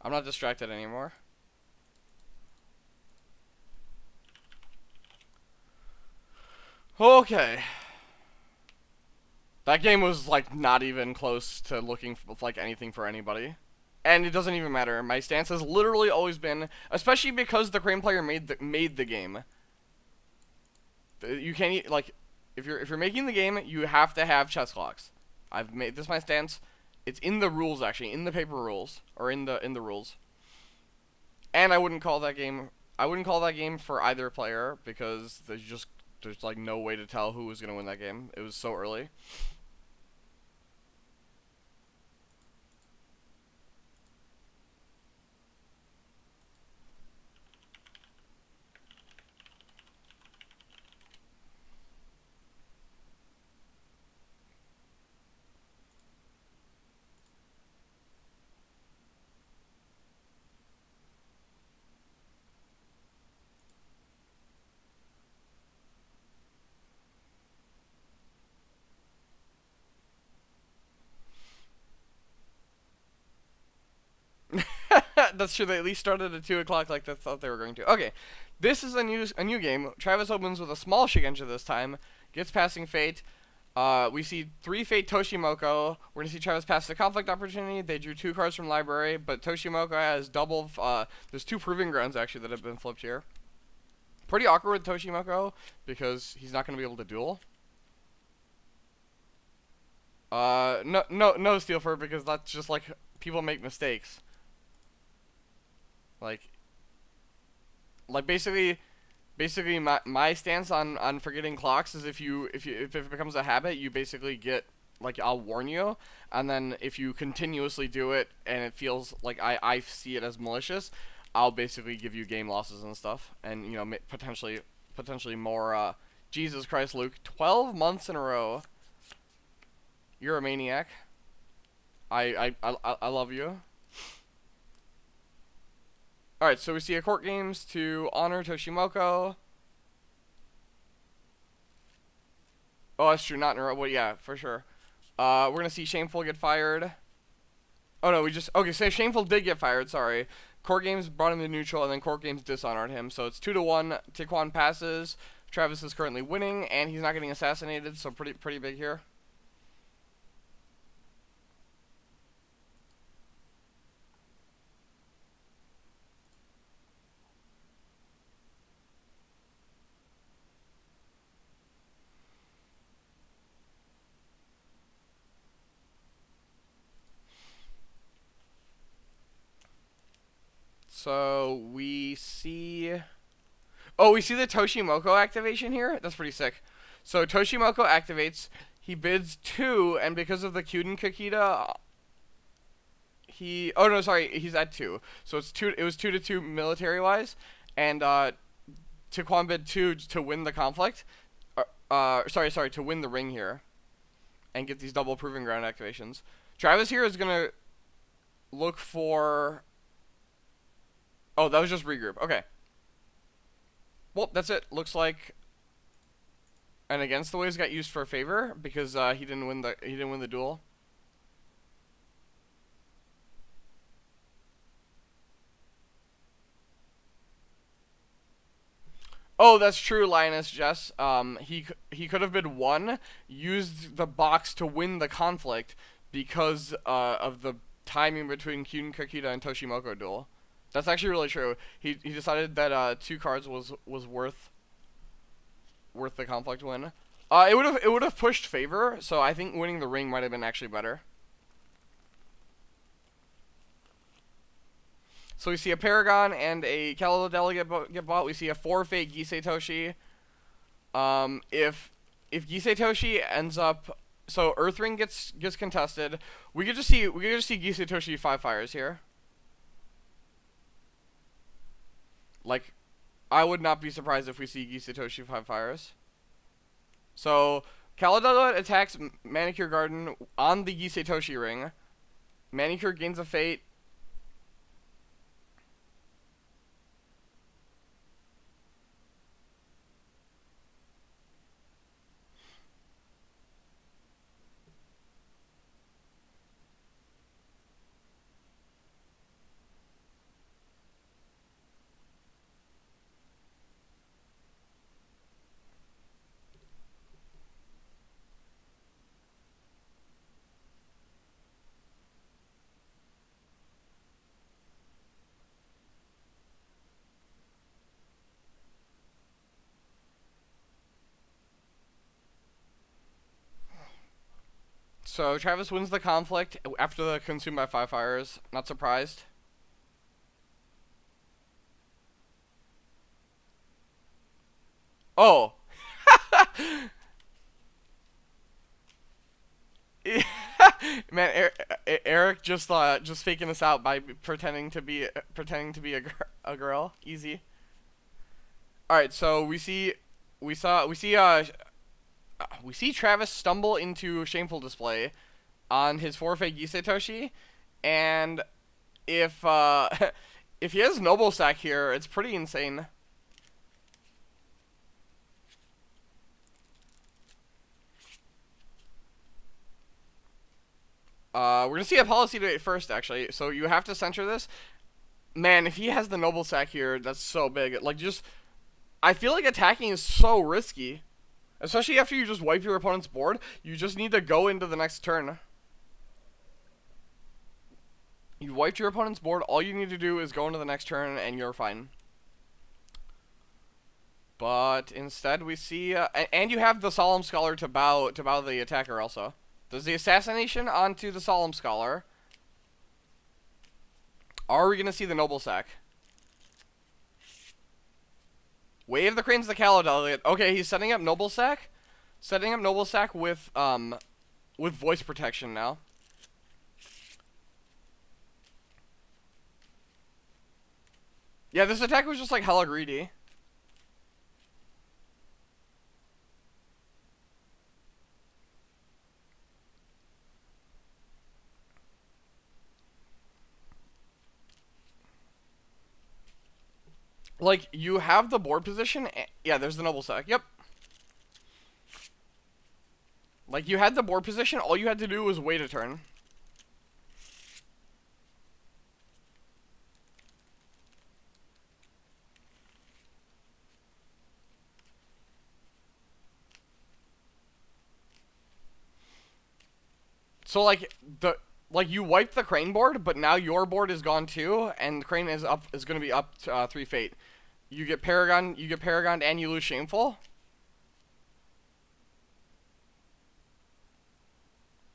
I'm not distracted anymore. Okay. That game was like not even close to looking for, like anything for anybody. And it doesn't even matter. My stance has literally always been, especially because the Crane player made the game. You can't like if you're making the game, you have to have chess clocks. I've made this my stance. It's in the rules actually, in the paper rules or in the rules. And I wouldn't call that game for either player because there's like no way to tell who was going to win that game. It was so early. That's true. They at least started at 2 o'clock, like they thought they were going to. Okay, this is a new game. Travis opens with a small Shigenja this time. Gets passing Fate. We see 3 Fate Toshimoko. We're gonna see Travis pass the conflict opportunity. They drew 2 cards from library, but Toshimoko has double. There's 2 proving grounds actually that have been flipped here. Pretty awkward with Toshimoko because he's not gonna be able to duel. No, Steel Fur because that's just like people make mistakes. Like, basically my stance on forgetting clocks is if it becomes a habit, you basically get like I'll warn you, and then if you continuously do it and it feels like I see it as malicious, I'll basically give you game losses and stuff, and you know potentially more. Jesus Christ, Luke, 12 months in a row. You're a maniac. I love you. Alright, so we see a court games to honor Toshimoko. Oh, that's true, not in a row. Well, yeah, for sure. We're gonna see Shameful get fired. Oh no, okay, so Shameful did get fired, sorry. Court games brought him to neutral, and then court games dishonored him. So it's 2-1. Tiquan passes. Travis is currently winning, and he's not getting assassinated, so pretty big here. So we see. Oh, we see the Toshimoko activation here. That's pretty sick. So Toshimoko activates. He bids 2, and because of the Kyuden Kakita, he. Oh no, sorry, he's at 2. So it's 2. It was 2-2 military wise, and Tiquan bid 2 to win the conflict. Sorry, to win the ring here, and get these double proving ground activations. Travis here is gonna look for. Oh, that was just regroup. Okay. Well, that's it. Looks like and against the waves got used for a favor because he didn't win the duel. Oh, that's true, Linus Jess. He could have been 1, used the box to win the conflict because of the timing between Kyuden Kakita and Toshimoko duel. That's actually really true. He decided that 2 cards was worth the conflict win. It would have pushed favor, so I think winning the ring might have been actually better. So we see a Paragon and a Calido Delegate get bought. We see a 4 Fate Gisei Toshi. If Gisei Toshi ends up, so Earthring gets contested, we could just see Gisei Toshi 5 fires here. Like, I would not be surprised if we see Gisei Toshi 5 fires. So Calido attacks Manicure Garden on the Gisei Toshi ring. Manicure gains a Fate. So Travis wins the conflict after the consumed by 5 fires. Not surprised. Oh. Man, Eric just faking us out by pretending to be a girl. Easy. All right, so we see Travis stumble into shameful display on his forfeit Gisetoshi, and if if he has Noble Sack here, it's pretty insane. We're gonna see a policy debate first, actually. So you have to censor this. Man, if he has the Noble Sack here, that's so big. Like, just I feel like attacking is so risky, especially after you just wipe your opponent's board. You just need to go into the next turn. You wiped your opponent's board. All you need to do is go into the next turn, and you're fine. But instead, we see, and you have the Solemn Scholar to bow the attacker. Also, does the assassination onto the Solemn Scholar. Are we gonna see the Noble Sack? Wave the Cranes the Callow Delegate. Okay, he's setting up Noble Sack. Setting up Noble Sack with voice protection now. Yeah, this attack was just like hella greedy. Like, you have the board position. Yeah, there's the Noble Sack. Yep. Like, you had the board position. All you had to do was wait a turn. So, like you wiped the Crane board, but now your board is gone too, and Crane is going to be up to, 3 fate. You get Paragon, and you lose Shameful.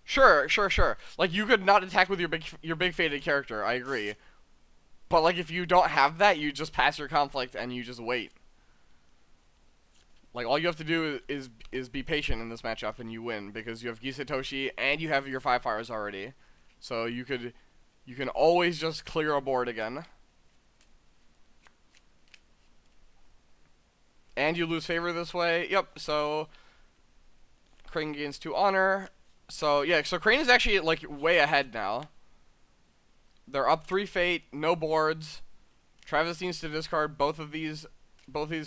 Sure. Like, you could not attack with your big fated character. I agree. But like, if you don't have that, you just pass your conflict and you just wait. Like, all you have to do is be patient in this matchup, and you win because you have Gisetoshi and you have your 5 fires already. So you can always just clear a board again. And you lose favor this way. Yep. So Crane gains 2 honor. So yeah. So Crane is actually like way ahead now. They're up 3 fate, no boards. Travis needs to discard both of these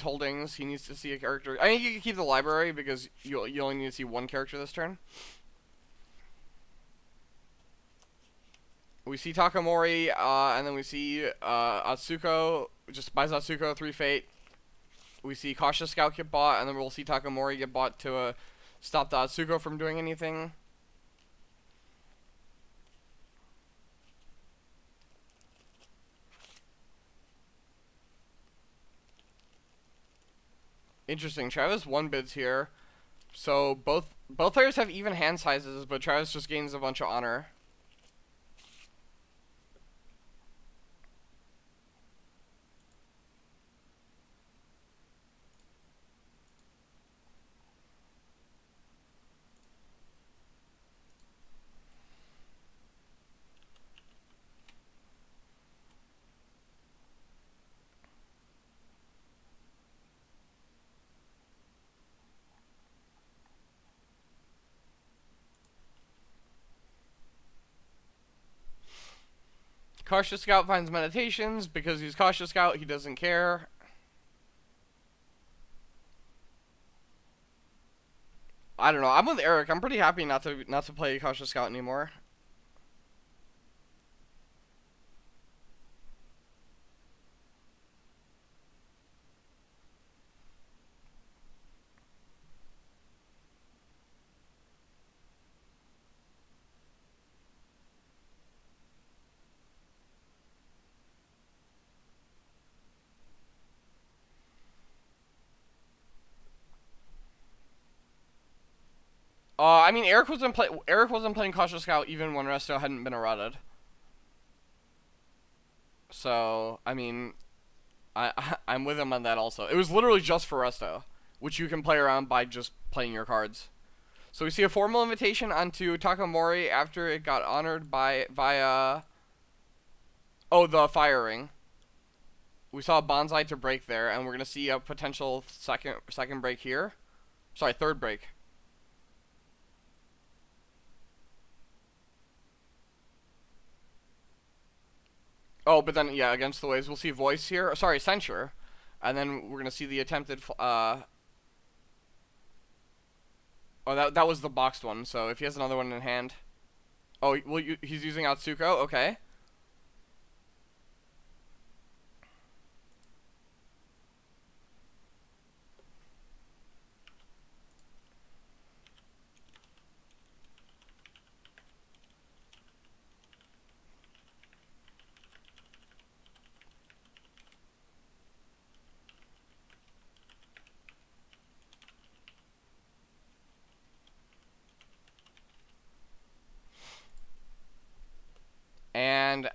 holdings. He needs to see a character. I think you can keep the library because you only need to see 1 character this turn. We see Takamori, and then we see Atsuko. Just buys Atsuko 3 fate. We see Cautious Scout get bought, and then we'll see Takamori get bought to stop the Atsuko from doing anything. Interesting. Travis 1 bids here. So both players have even hand sizes, but Travis just gains a bunch of honor. Cautious Scout finds Meditations. Because he's Cautious Scout, he doesn't care. I don't know. I'm with Eric. I'm pretty happy not to play Cautious Scout anymore. I mean, Eric wasn't playing Cautious Scout even when Resto hadn't been eroded. So I mean, I'm with him on that also. It was literally just for Resto, which you can play around by just playing your cards. So we see a formal invitation onto Takamori after it got honored by via. Oh, the firing. We saw a bonsai to break there, and we're gonna see a potential second break here. Sorry, third break. Oh, but then yeah, against the waves, we'll see voice here. Sorry, censure, and then we're gonna see the attempted. Oh, that was the boxed one. So if he has another one in hand. Oh, well, he's using Atsuko. Okay. And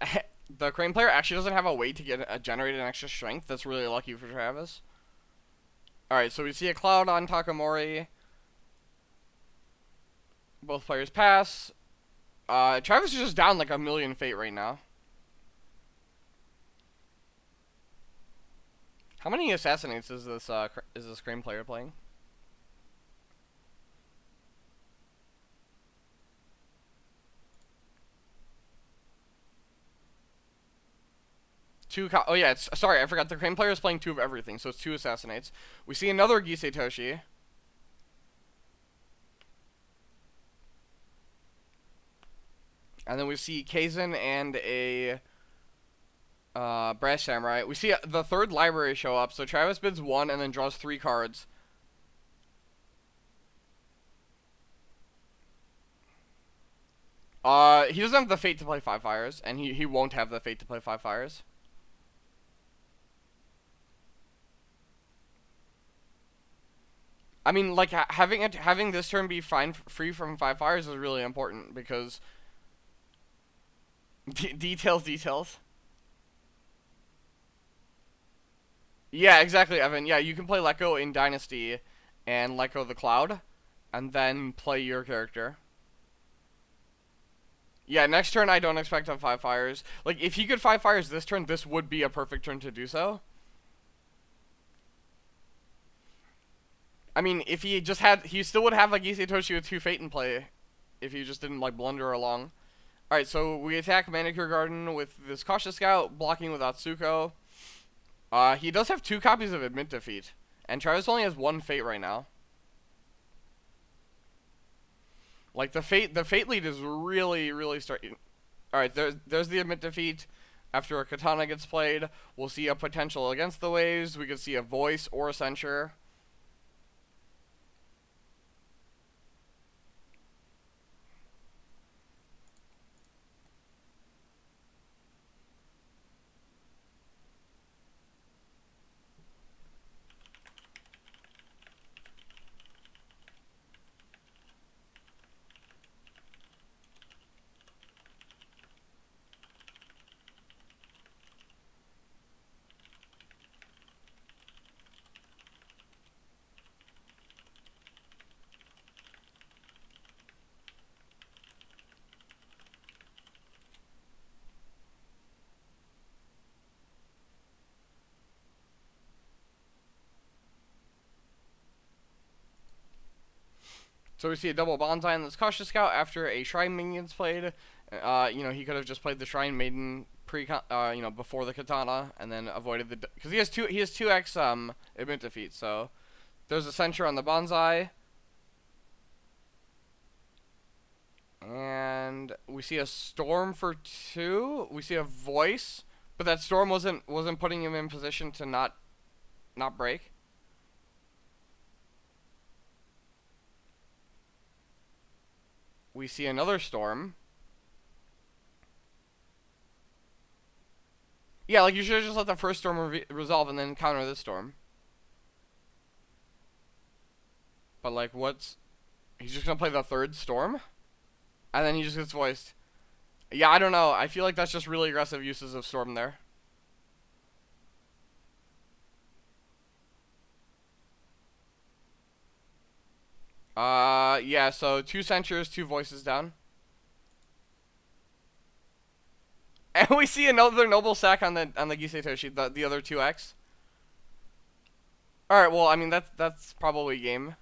the Crane player actually doesn't have a way to generate an extra strength. That's really lucky for Travis. Alright, so we see a cloud on Takamori. Both players pass. Travis is just down like a million fate right now. How many assassinates is this Crane player playing? Oh yeah, sorry, I forgot the Crane player is playing 2 of everything, so it's 2 assassinates. We see another Gisei Toshi. And then we see Kaizen and a Brass Samurai. We see the third library show up, so Travis bids 1 and then draws 3 cards. He doesn't have the fate to play 5 fires, and he won't have the fate to play 5 fires. I mean, like, having this turn be free from 5 fires is really important, because details. Yeah, exactly, Evan. Yeah, you can play Let Go in Dynasty and Let Go the Cloud, and then play your character. Yeah, next turn I don't expect to have 5 fires. Like, if he could 5 fires this turn, this would be a perfect turn to do so. I mean, if he just had, he still would have like Issei Toshi with 2 Fate in play, if he just didn't like blunder along. Alright, so we attack Manicure Garden with this Cautious Scout, blocking with Atsuko. He does have 2 copies of Admit Defeat, and Travis only has 1 Fate right now. Like, the Fate lead is really starting. Alright, there's the Admit Defeat. After a Katana gets played, we'll see a potential against the waves. We could see a Voice or a Censure. So we see a double Bonsai on this Cautious Scout after a Shrine Minion's played. You know, he could have just played the Shrine Maiden before the Katana, and then avoided the, because he has 2x Admit Defeat. So there's a Censure on the Bonsai, and we see a Storm for 2. We see a Voice, but that Storm wasn't putting him in position to not break. We see another Storm. Yeah, like, you should have just let the first Storm resolve and then counter this Storm. But, like, what's... He's just gonna play the third Storm, and then he just gets voiced. Yeah, I don't know. I feel like that's just really aggressive uses of Storm there. Yeah, so 2 Censures, 2 Voices down. And we see another Noble Sack on the Gisei Toshi, the other 2x. Alright, well, I mean, that's probably game.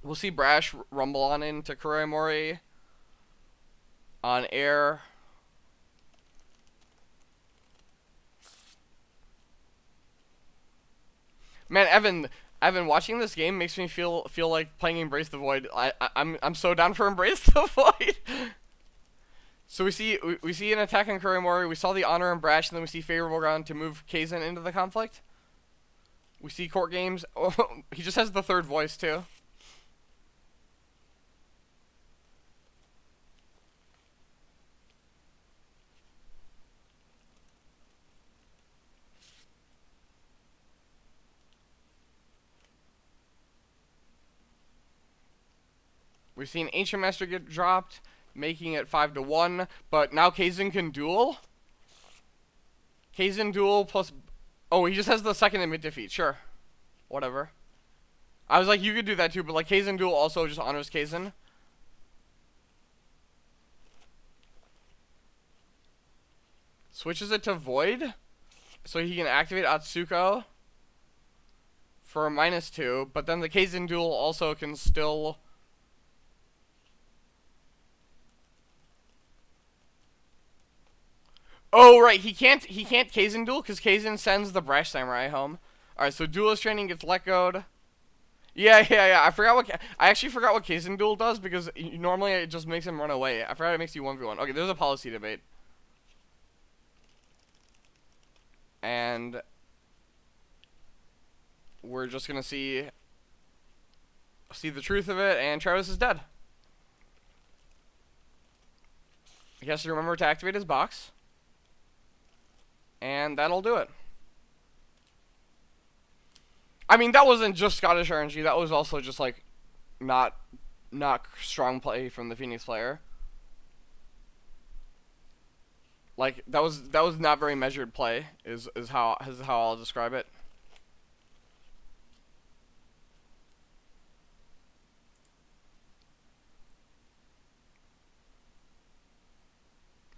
We'll see Brash rumble on into Kuromori on air. Man, Evan, watching this game makes me feel like playing Embrace the Void. I'm so down for Embrace the Void. So we see an attack on Kuromori. We saw the honor and Brash, and then we see favorable ground to move Kaizen into the conflict. We see court games. Oh, he just has the third voice too. We've seen Ancient Master get dropped, making it 5-1. But now Kaizen can duel. Kaizen duel plus. Oh, he just has the second and mid defeat. Sure, whatever. I was like, you could do that too, but like Kaizen duel also just honors Kaizen. Switches it to Void, so he can activate Atsuko for a -2. But then the Kaizen duel also can still. Oh right, he can't Kaizen duel because Kaizen sends the Brash Samurai home. All right, so Duelist Training gets let go'd. Yeah. I actually forgot what Kaizen duel does because normally it just makes him run away. I forgot it makes you 1v1. Okay, there's a policy debate. And we're just gonna see the truth of it, and Travis is dead. He has to remember to activate his box. And that'll do it. I mean, that wasn't just Scottish RNG. That was also just like not strong play from the Phoenix player. Like that was not very measured play. Is how I'll describe it.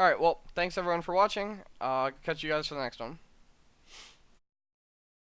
Alright, well, thanks everyone for watching. Catch you guys for the next one.